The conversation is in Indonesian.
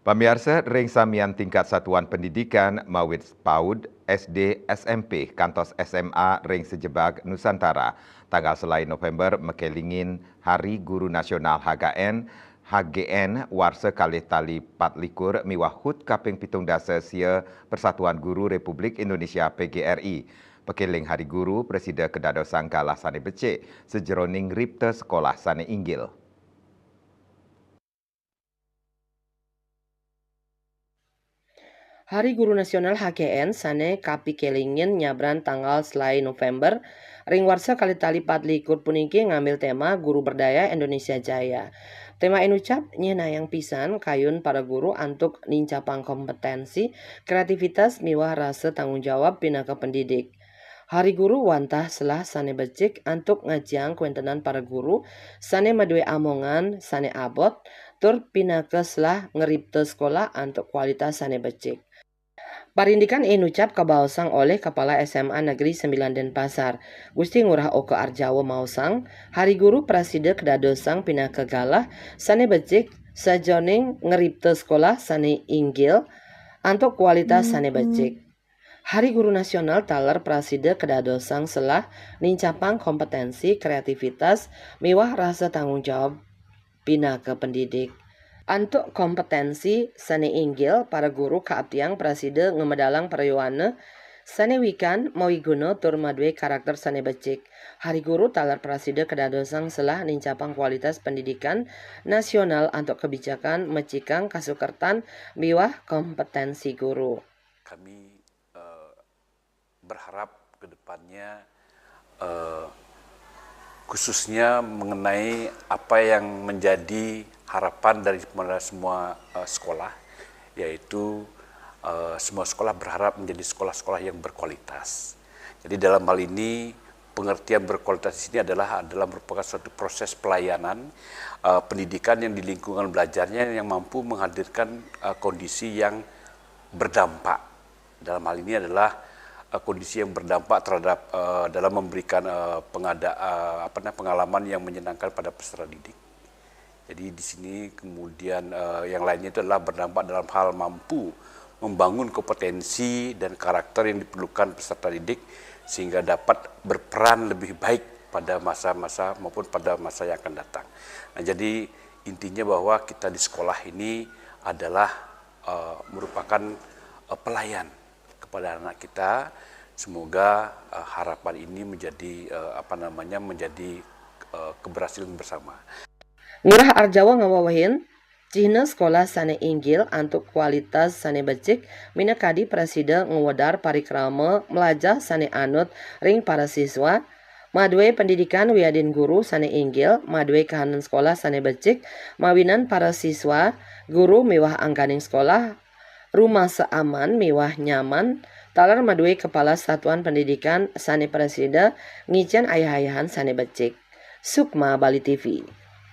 Pamirsa, ring samian tingkat satuan pendidikan Mawid PAUD SD SMP kantos SMA ring sejebag Nusantara tanggal selai November mekelingin Hari Guru Nasional HGN warsa kalih tali 24 miwah hut kaping 17 sia Persatuan Guru Republik Indonesia PGRI. Pekeling Hari Guru Presiden Kedado Sangkalah Sane Becik sejeroning ripte sekolah Sane Inggil. Hari Guru Nasional HGN sane kapikelingin nyabran tanggal selai November ring warsa kali tali 24 puniki ngambil tema Guru Berdaya Indonesia Jaya. Tema inucap nyena yang pisan kayun para guru antuk nincapang kompetensi, kreativitas miwah rasa tanggung jawab pinaka pendidik. Hari Guru wantah selah sane becik antuk ngajiang kuentenan para guru sane madue amongan sane abot tur pinaka selah ngeripte sekolah antuk kualitas sane becik. Parindikan inucap kabaosang oleh Kepala SMA Negeri 9 Denpasar, Gusti Ngurah Oke Arjawo Mausang, Hari Guru Praside Kedadosang pindah kegalah, sane becik, sajoning ngeripte sekolah sane inggil, antuk kualitas sane becik. Hari Guru Nasional taler Praside Kedadosang selah nincapang kompetensi, kreativitas, miwah rasa tanggung jawab pindah ke pendidik. Antuk kompetensi sane inggil para guru kaabtiang Praside ngemedalang perayuana sane wikan mawiguna tur madwe karakter sane becik. Hari Guru talar Praside Kedadosang selah nincapang kualitas pendidikan nasional antuk kebijakan mecikang kasukertan miwah kompetensi guru. Kami berharap ke depannya khususnya mengenai apa yang menjadi harapan dari semua sekolah, yaitu semua sekolah berharap menjadi sekolah-sekolah yang berkualitas. Jadi dalam hal ini pengertian berkualitas di sini adalah merupakan suatu proses pelayanan pendidikan yang di lingkungan belajarnya yang mampu menghadirkan kondisi yang berdampak. Dalam hal ini adalah kondisi yang berdampak terhadap dalam memberikan pengalaman yang menyenangkan pada peserta didik. Jadi di sini kemudian yang lainnya itu adalah berdampak dalam hal mampu membangun kompetensi dan karakter yang diperlukan peserta didik sehingga dapat berperan lebih baik pada masa-masa maupun pada masa yang akan datang. Nah, jadi intinya bahwa kita di sekolah ini adalah merupakan pelayan kepada anak kita. Semoga harapan ini menjadi menjadi keberhasilan bersama. Ngurah Arjawo ngawawahin cihna sekolah sane inggil antuk kualitas sane becik minakadi Presiden ngewedar parikrama melajah sane anut ring para siswa madwe pendidikan wiadin guru sane inggil madwe kahanan sekolah sane becik mawinan para siswa guru miwah angganing sekolah rumah seaman miwah nyaman talar madwe kepala satuan pendidikan sane Presiden ngicen ayah-ayahan sane becik. Sukma Bali TV.